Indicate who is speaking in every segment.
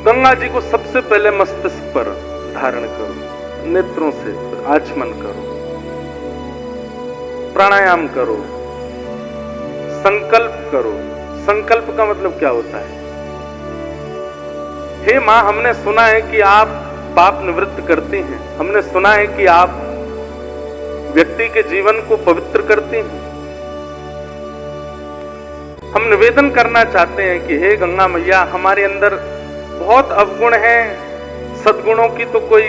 Speaker 1: गंगा जी को सबसे पहले मस्तिष्क पर धारण करो, नेत्रों से आचमन करो, प्राणायाम करो, संकल्प करो। संकल्प का मतलब क्या होता है? हे मां, हमने सुना है कि आप पाप निवृत्त करती हैं, हमने सुना है कि आप व्यक्ति के जीवन को पवित्र करती हैं। हम निवेदन करना चाहते हैं कि हे गंगा मैया, हमारे अंदर बहुत अवगुण हैं, सद्गुणों की तो कोई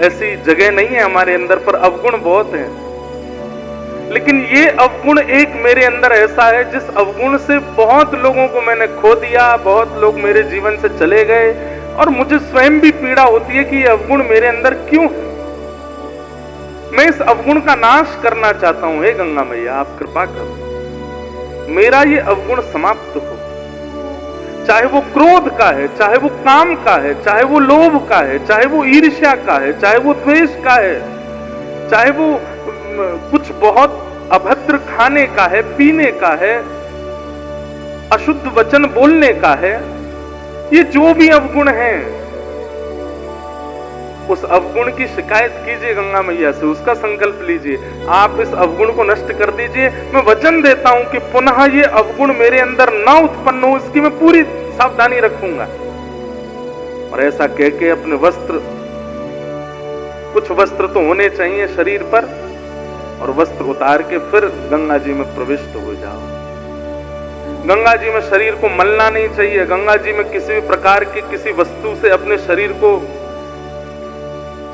Speaker 1: ऐसी जगह नहीं है हमारे अंदर, पर अवगुण बहुत हैं। लेकिन ये अवगुण एक मेरे अंदर ऐसा है जिस अवगुण से बहुत लोगों को मैंने खो दिया, बहुत लोग मेरे जीवन से चले गए, और मुझे स्वयं भी पीड़ा होती है कि ये अवगुण मेरे अंदर क्यों है। मैं इस अवगुण का नाश करना चाहता हूं। हे गंगा मैया, आप कृपा करो, मेरा ये अवगुण समाप्त हो। चाहे वो क्रोध का है, चाहे वो काम का है, चाहे वो लोभ का है, चाहे वो ईर्ष्या का है, चाहे वो द्वेष का है, चाहे वो कुछ बहुत अभद्र खाने का है, पीने का है, अशुद्ध वचन बोलने का है, ये जो भी अवगुण है, उस अवगुण की शिकायत कीजिए गंगा मैया से, उसका संकल्प लीजिए, आप इस अवगुण को नष्ट कर दीजिए। मैं वचन देता हूं कि पुनः ये अवगुण मेरे अंदर ना उत्पन्न हो, इसकी मैं पूरी सावधानी रखूंगा। और ऐसा कह के अपने वस्त्र, कुछ वस्त्र तो होने चाहिए शरीर पर, और वस्त्र उतार के फिर गंगा जी में प्रविष्ट हो जाओ। गंगा जी में शरीर को मलना नहीं चाहिए। गंगा जी में किसी भी प्रकार की किसी वस्तु से अपने शरीर को,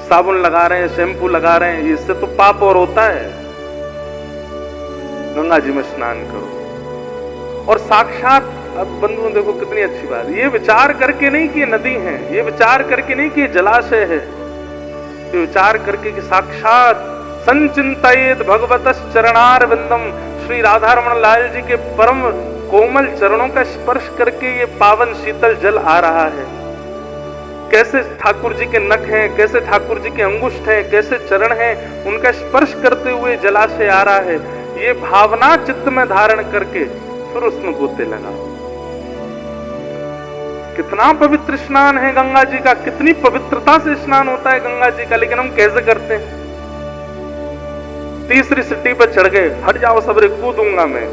Speaker 1: साबुन लगा रहे हैं, शैम्पू लगा रहे हैं, इससे तो पाप और होता है। गंगा जी में स्नान करो। और साक्षात, अब बंधुओं देखो कितनी अच्छी बात, ये विचार करके नहीं कि ये नदी है, ये विचार करके नहीं कि ये जलाशय है, ये विचार करके कि साक्षात संचिंतयेत भगवतः चरणारविंदम, श्री राधा रमण लाल जी के परम कोमल चरणों का स्पर्श करके ये पावन शीतल जल आ रहा है। कैसे ठाकुर जी के नख हैं, कैसे ठाकुर जी के अंगुष्ठ हैं, कैसे चरण हैं, उनका स्पर्श करते हुए जलाशय आ रहा है। ये भावना चित्त में धारण करके फिर उसमें गोते लगाओ। कितना पवित्र स्नान है गंगा जी का, कितनी पवित्रता से स्नान होता है गंगा जी का, लेकिन हम कैसे करते हैं? तीसरी सीढ़ी पर चढ़ गए, हट जाओ सबरे, कूदूंगा मैं।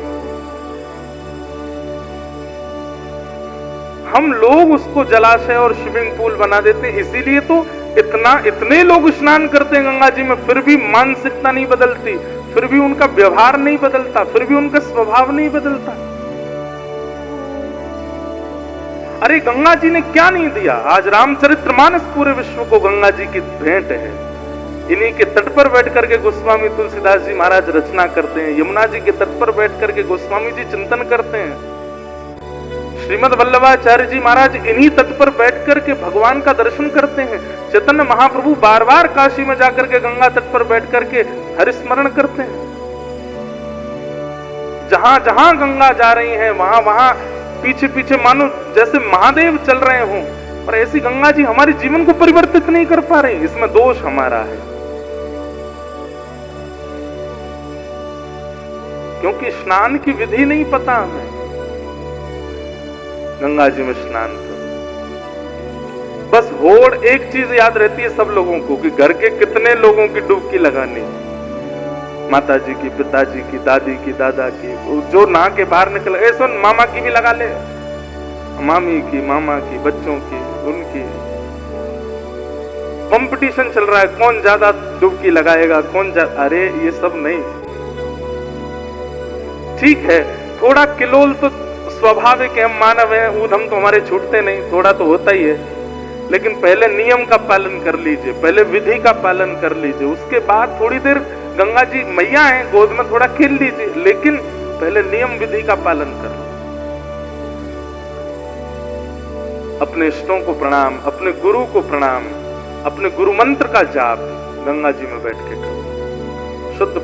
Speaker 1: हम लोग उसको जलाशय और स्विमिंग पूल बना देते हैं। इसीलिए तो इतने लोग स्नान करते हैं गंगा जी में, फिर भी मानसिकता नहीं बदलती, फिर भी उनका व्यवहार नहीं बदलता, फिर भी उनका स्वभाव नहीं बदलता। अरे गंगा जी ने क्या नहीं दिया? आज रामचरितमानस पूरे विश्व को गंगा जी की भेंट है। इन्हीं के तट पर बैठ करके गोस्वामी तुलसीदास जी महाराज रचना करते हैं, यमुना जी के तट पर बैठ करके गोस्वामी जी चिंतन करते हैं, श्रीमद वल्लभाचार्य जी महाराज इन्हीं तट पर बैठ करके भगवान का दर्शन करते हैं, चैतन्य महाप्रभु बार बार काशी में जाकर के गंगा तट पर बैठ करके हरिस्मरण करते हैं। जहां जहां गंगा जा रही है, वहां वहां पीछे पीछे मानो जैसे महादेव चल रहे हों, और ऐसी गंगा जी हमारे जीवन को परिवर्तित नहीं कर पा रही। इसमें दोष हमारा है, क्योंकि स्नान की विधि नहीं पता हमें। गंगा जी में स्नान करो। बस होड़ एक चीज याद रहती है सब लोगों को कि घर के कितने लोगों की डुबकी लगानी, माता जी की, पिताजी की, दादी की, दादा की, जो नहा के बाहर निकल, ऐसा मामा की भी लगा ले, मामी की, मामा की, बच्चों की, उनकी कंपटीशन चल रहा है, कौन ज्यादा डुबकी लगाएगा, कौन ज्यादा। अरे ये सब नहीं। ठीक है, थोड़ा किलोल तो स्वाभाविक है, हम मानव हैं, ऊधम तो हमारे छूटते नहीं, थोड़ा तो होता ही है, लेकिन पहले नियम का पालन कर लीजिए, पहले विधि का पालन कर लीजिए, उसके बाद थोड़ी देर गंगा जी मैया हैं, गोद में थोड़ा खेल लीजिए, लेकिन पहले नियम विधि का पालन कर लो। अपने इष्टों को प्रणाम, अपने गुरु को प्रणाम, अपने गुरु मंत्र का जाप गंगा जी में बैठ के करो। शुद्ध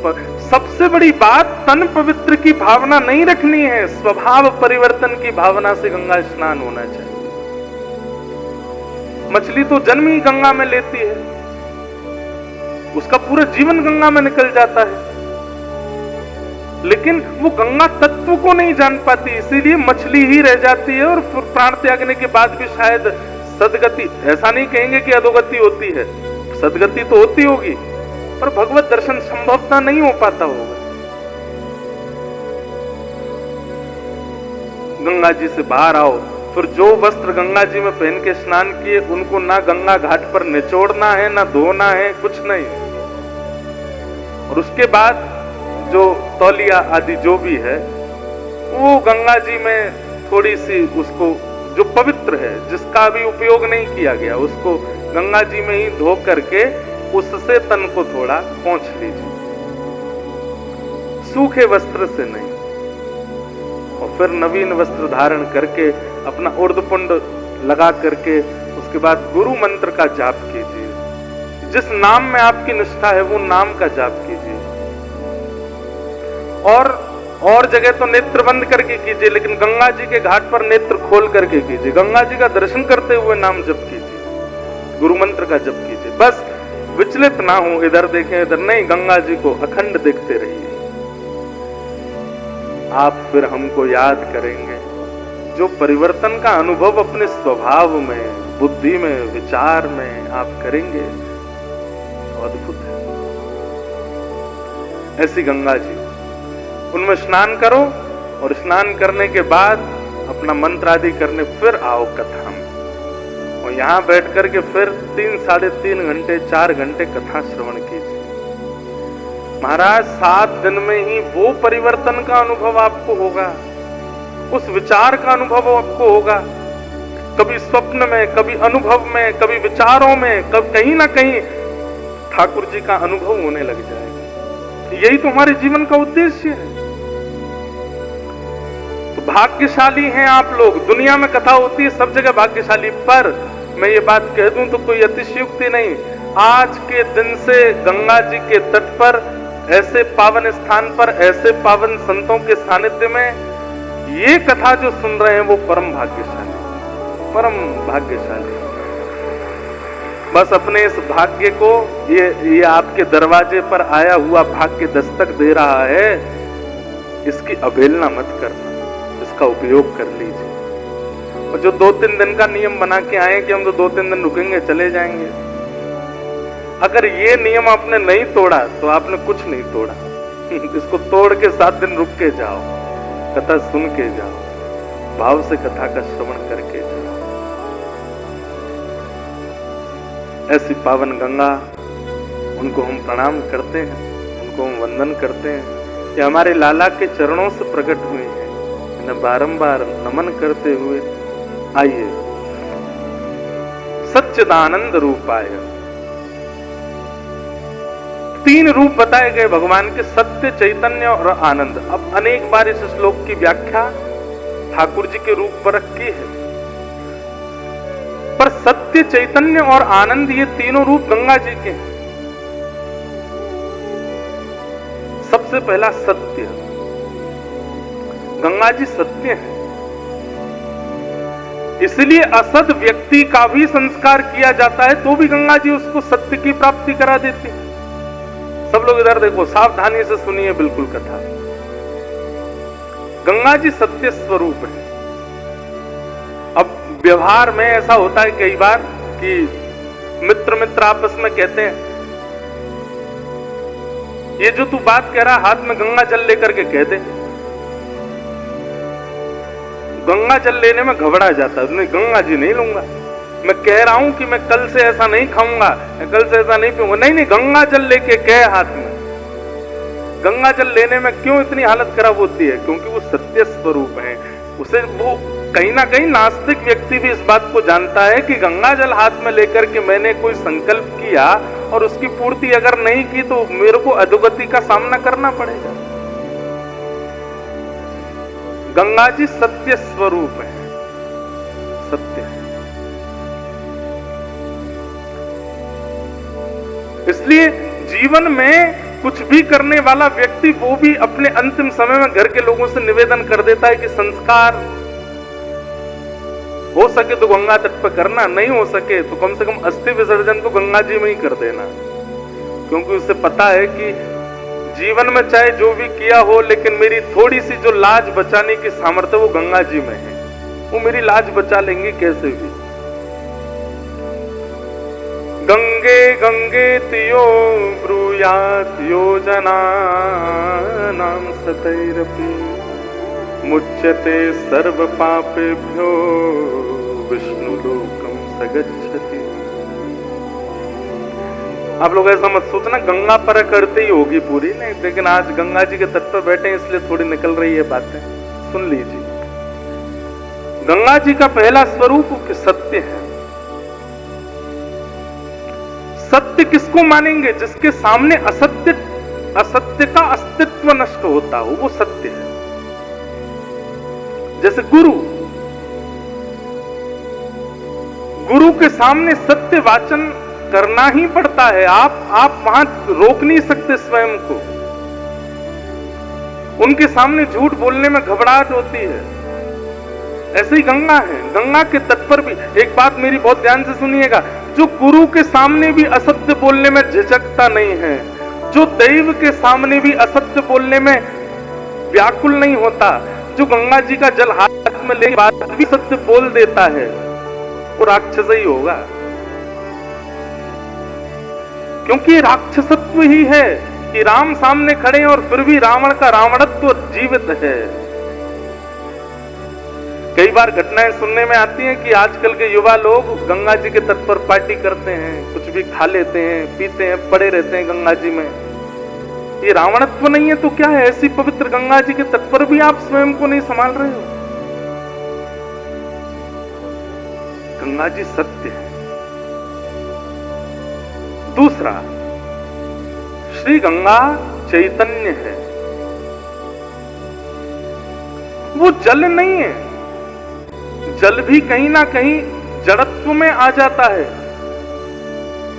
Speaker 1: सबसे बड़ी बात, तन पवित्र की भावना नहीं रखनी है, स्वभाव परिवर्तन की भावना से गंगा स्नान होना चाहिए। मछली तो जन्म ही गंगा में लेती है, उसका पूरा जीवन गंगा में निकल जाता है, लेकिन वो गंगा तत्व को नहीं जान पाती, इसीलिए मछली ही रह जाती है, और प्राण त्यागने के बाद भी शायद सदगति, ऐसा नहीं कहेंगे कि अधोगति होती है, सदगति तो होती होगी, पर भगवत दर्शन संभवतः नहीं हो पाता होगा। गंगा जी से बाहर आओ, फिर जो वस्त्र गंगा जी में पहन के स्नान किए उनको ना गंगा घाट पर निचोड़ना है, ना धोना है, कुछ नहीं। और उसके बाद जो तौलिया आदि जो भी है वो गंगा जी में थोड़ी सी उसको जो पवित्र है, जिसका भी उपयोग नहीं किया गया, उसको गंगा जी में ही धो करके उससे तन को थोड़ा पोंछ लीजिए, सूखे वस्त्र से नहीं। और फिर नवीन वस्त्र धारण करके अपना उर्धपुंड लगा करके उसके बाद गुरु मंत्र का जाप कीजिए। जिस नाम में आपकी निष्ठा है वो नाम का जाप कीजिए। और जगह तो नेत्र बंद करके कीजिए, लेकिन गंगा जी के घाट पर नेत्र खोल करके कीजिए। गंगा जी का दर्शन करते हुए नाम जप कीजिए, गुरु मंत्र का जप कीजिए। बस विचलित ना हो, इधर देखें इधर नहीं, गंगा जी को अखंड देखते रहिए। आप फिर हमको याद करेंगे। जो परिवर्तन का अनुभव अपने स्वभाव में, बुद्धि में, विचार में आप करेंगे, अद्भुत है। ऐसी गंगा जी, उनमें स्नान करो और स्नान करने के बाद अपना मंत्र आदि करने फिर आओ कथा में, और यहां बैठ करके फिर 3, साढ़े 3 घंटे 4 घंटे कथा श्रवण कीजिए। महाराज 7 दिन में ही वो परिवर्तन का अनुभव आपको होगा, उस विचार का अनुभव आपको होगा। कभी स्वप्न में, कभी अनुभव में, कभी विचारों में, कभी कहीं ना कहीं ठाकुर जी का अनुभव होने लग जाएगा। यही तो हमारे जीवन का उद्देश्य है। तो भाग्यशाली हैं आप लोग। दुनिया में कथा होती है सब जगह भाग्यशाली, पर मैं ये बात कह दूं तो कोई अतिशयोक्ति नहीं। आज के दिन से गंगा जी के तट पर, ऐसे पावन स्थान पर, ऐसे पावन संतों के सानिध्य में ये कथा जो सुन रहे हैं वो परम भाग्यशाली, परम भाग्यशाली। बस अपने इस भाग्य को, ये आपके दरवाजे पर आया हुआ भाग्य दस्तक दे रहा है, इसकी अवहेलना मत करना, इसका उपयोग कर लीजिए। और जो 2-3 दिन का नियम बना के आए कि हम तो 2-3 दिन रुकेंगे चले जाएंगे, अगर ये नियम आपने नहीं तोड़ा तो आपने कुछ नहीं तोड़ा। इसको तोड़ के 7 दिन रुक के जाओ, कथा सुन के जाओ, भाव से कथा का श्रवण करके जाओ। ऐसी पावन गंगा, उनको हम प्रणाम करते हैं, उनको हम वंदन करते हैं। ये हमारे लाला के चरणों से प्रकट हुए हैं, इन्हें बारंबार नमन करते हुए आइए। सच्चिदानंद रूपाय, 3 रूप बताए गए भगवान के, सत्य, चैतन्य और आनंद। अब अनेक बार इस श्लोक की व्याख्या ठाकुर जी के रूप पर की है, पर सत्य, चैतन्य और आनंद ये तीनों रूप गंगा जी के हैं। सबसे पहला सत्य, गंगा जी सत्य है, इसलिए असद व्यक्ति का भी संस्कार किया जाता है तो भी गंगा जी उसको सत्य की प्राप्ति करा देती है। सब लोग इधर देखो, सावधानी से सुनिए बिल्कुल कथा। गंगा जी सत्य स्वरूप है। अब व्यवहार में ऐसा होता है कई बार कि मित्र आपस में कहते हैं, ये जो तू बात कह रहा हाथ में गंगा जल लेकर के कह दे। गंगा जल लेने में घबरा जाता है, नहीं गंगा जी नहीं लूंगा, मैं कह रहा हूं कि मैं कल से ऐसा नहीं खाऊंगा, कल से ऐसा नहीं पीऊंगा। नहीं, गंगा जल लेके कह हाथ में। गंगा जल लेने में क्यों इतनी हालत खराब होती है? क्योंकि वो सत्य स्वरूप है। उसे वो कहीं ना कहीं नास्तिक व्यक्ति भी इस बात को जानता है कि गंगा जल हाथ में लेकर के मैंने कोई संकल्प किया और उसकी पूर्ति अगर नहीं की तो मेरे को अधोगति का सामना करना पड़ेगा। गंगा जी सत्य स्वरूप है, सत्य है। इसलिए जीवन में कुछ भी करने वाला व्यक्ति वो भी अपने अंतिम समय में घर के लोगों से निवेदन कर देता है कि संस्कार हो सके तो गंगा तट पर करना, नहीं हो सके तो कम से कम अस्थि विसर्जन तो गंगा जी में ही कर देना। क्योंकि उसे पता है कि जीवन में चाहे जो भी किया हो, लेकिन मेरी थोड़ी सी जो लाज बचाने की सामर्थ्य वो गंगा जी में है। वो मेरी लाज बचा लेंगे कैसे भी। गंगे गंगेति यो ब्रूयात् योजनानां सतैरपि मुच्यते सर्व पापेभ्यो विष्णुलोकं स गच्छति। आप लोग ऐसा मत सोचना गंगा पर करते ही होगी पूरी, नहीं, लेकिन आज गंगा जी के तट पर बैठे हैं इसलिए थोड़ी निकल रही है बातें, सुन लीजिए। गंगा जी का पहला स्वरूप सत्य है। सत्य किसको मानेंगे? जिसके सामने असत्य का अस्तित्व नष्ट होता हो, वो सत्य है। जैसे गुरु के सामने सत्य वाचन करना ही पड़ता है। आप वहां रोक नहीं सकते स्वयं को। उनके सामने झूठ बोलने में घबराहट होती है। ऐसे ही गंगा है। गंगा के तट पर भी एक बात मेरी बहुत ध्यान से सुनिएगा, जो गुरु के सामने भी असत्य बोलने में झिझकता नहीं है, जो दैव के सामने भी असत्य बोलने में व्याकुल नहीं होता, जो गंगा जी का जल हाथ में लेने के बाद भी सत्य बोल देता है, वो राक्षस ही होगा। क्योंकि राक्षसत्व ही है कि राम सामने खड़े हैं और फिर भी रावण का रावणत्व जीवित है। कई बार घटनाएं सुनने में आती हैं कि आजकल के युवा लोग गंगा जी के तट पर पार्टी करते हैं, कुछ भी खा लेते हैं, पीते हैं, पड़े रहते हैं गंगा जी में। ये रावणत्व नहीं है तो क्या है? ऐसी पवित्र गंगा जी के तट पर भी आप स्वयं को नहीं संभाल रहे हो। गंगा जी सत्य है। दूसरा, श्री गंगा चैतन्य है। वो जल नहीं है। जल भी कहीं ना कहीं जड़त्व में आ जाता है,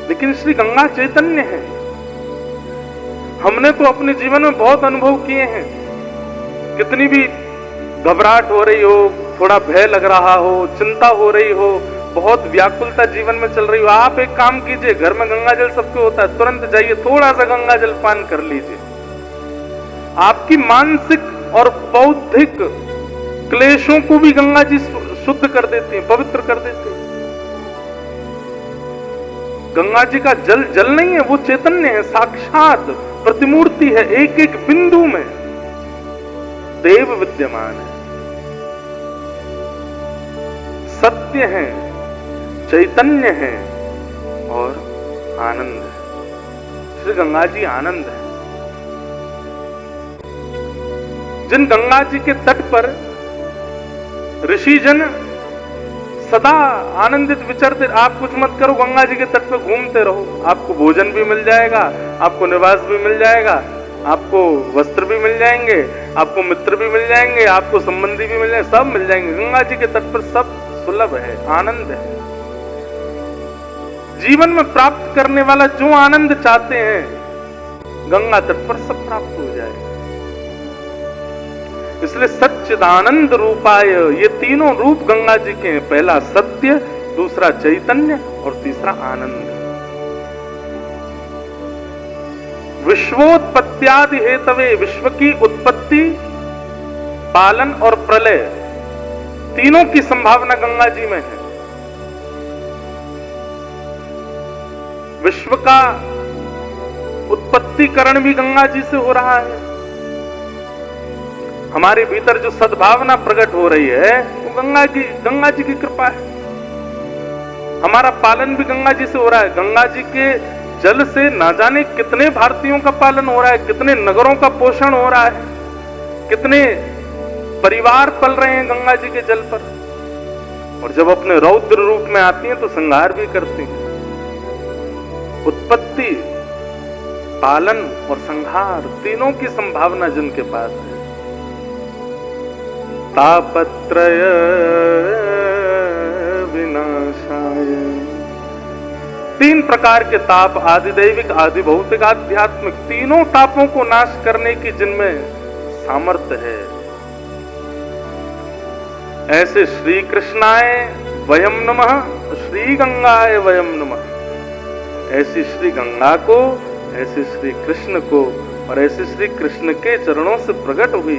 Speaker 1: लेकिन श्री गंगा चैतन्य है। हमने तो अपने जीवन में बहुत अनुभव किए हैं। कितनी भी घबराहट हो रही हो, थोड़ा भय लग रहा हो, चिंता हो रही हो, बहुत व्याकुलता जीवन में चल रही हो, आप एक काम कीजिए, घर में गंगा जल सबको होता है, तुरंत जाइए थोड़ा सा गंगा जल पान कर लीजिए। आपकी मानसिक और बौद्धिक क्लेशों को भी गंगा जी शुद्ध कर देती है, पवित्र कर देती है। गंगा जी का जल जल नहीं है, वो चैतन्य है, साक्षात प्रतिमूर्ति है। एक एक बिंदु में देव विद्यमान है, सत्य है, चैतन्य है और आनंद है। श्री गंगा जी आनंद है। जिन गंगा जी के तट पर ऋषिजन सदा आनंदित विचरते, आप कुछ मत करो, गंगा जी के तट पर घूमते रहो, आपको भोजन भी मिल जाएगा, आपको निवास भी मिल जाएगा, आपको वस्त्र भी मिल जाएंगे, आपको मित्र भी मिल जाएंगे, आपको संबंधी भी मिल जाएंगे, सब मिल जाएंगे। गंगा जी के तट पर सब सुलभ है, आनंद है। जीवन में प्राप्त करने वाला जो आनंद चाहते हैं, गंगा तट पर सब प्राप्त हो जाए। इसलिए सच्चिदानंद रूपाय, ये तीनों रूप गंगा जी के हैं। पहला सत्य, दूसरा चैतन्य और तीसरा आनंद। विश्वोत्पत्त्यादि हेतवे, विश्व की उत्पत्ति, पालन और प्रलय, तीनों की संभावना गंगा जी में है। विश्व का उत्पत्तिकरण भी गंगा जी से हो रहा है। हमारे भीतर जो सद्भावना प्रकट हो रही है वो गंगा जी की कृपा है। हमारा पालन भी गंगा जी से हो रहा है। गंगा जी के जल से ना जाने कितने भारतीयों का पालन हो रहा है, कितने नगरों का पोषण हो रहा है, कितने परिवार पल रहे हैं गंगा जी के जल पर। और जब अपने रौद्र रूप में आती हैं तो संहार भी करती हैं। उत्पत्ति, पालन और संहार, तीनों की संभावना जिनके पास है। तापत्रय विनाशाय, तीन प्रकार के ताप, आदिदैविक, आदि भौतिक, आध्यात्मिक, तीनों तापों को नाश करने की जिनमें सामर्थ्य है, ऐसे श्री कृष्णाय वयम नमः, श्री गंगाय वयम नमः। ऐसी श्री गंगा को, ऐसे श्री कृष्ण को और ऐसे श्री कृष्ण के चरणों से प्रकट हुई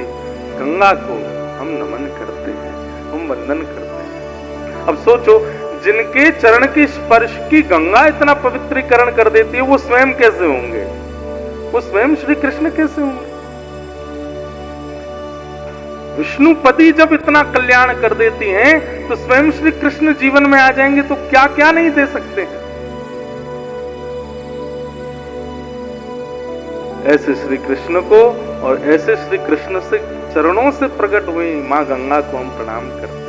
Speaker 1: गंगा को हम नमन करते हैं, हम वंदन करते हैं। अब सोचो, जिनके चरण की स्पर्श की गंगा इतना पवित्रीकरण कर देती है, वो स्वयं कैसे होंगे? वो स्वयं श्री कृष्ण कैसे होंगे? विष्णुपति जब इतना कल्याण कर देती हैं, तो स्वयं श्री कृष्ण जीवन में आ जाएंगे तो क्या क्या नहीं दे सकते हैं। ऐसे श्री कृष्ण को और ऐसे श्री कृष्ण से चरणों से प्रकट हुई मां गंगा को हम प्रणाम करते हैं।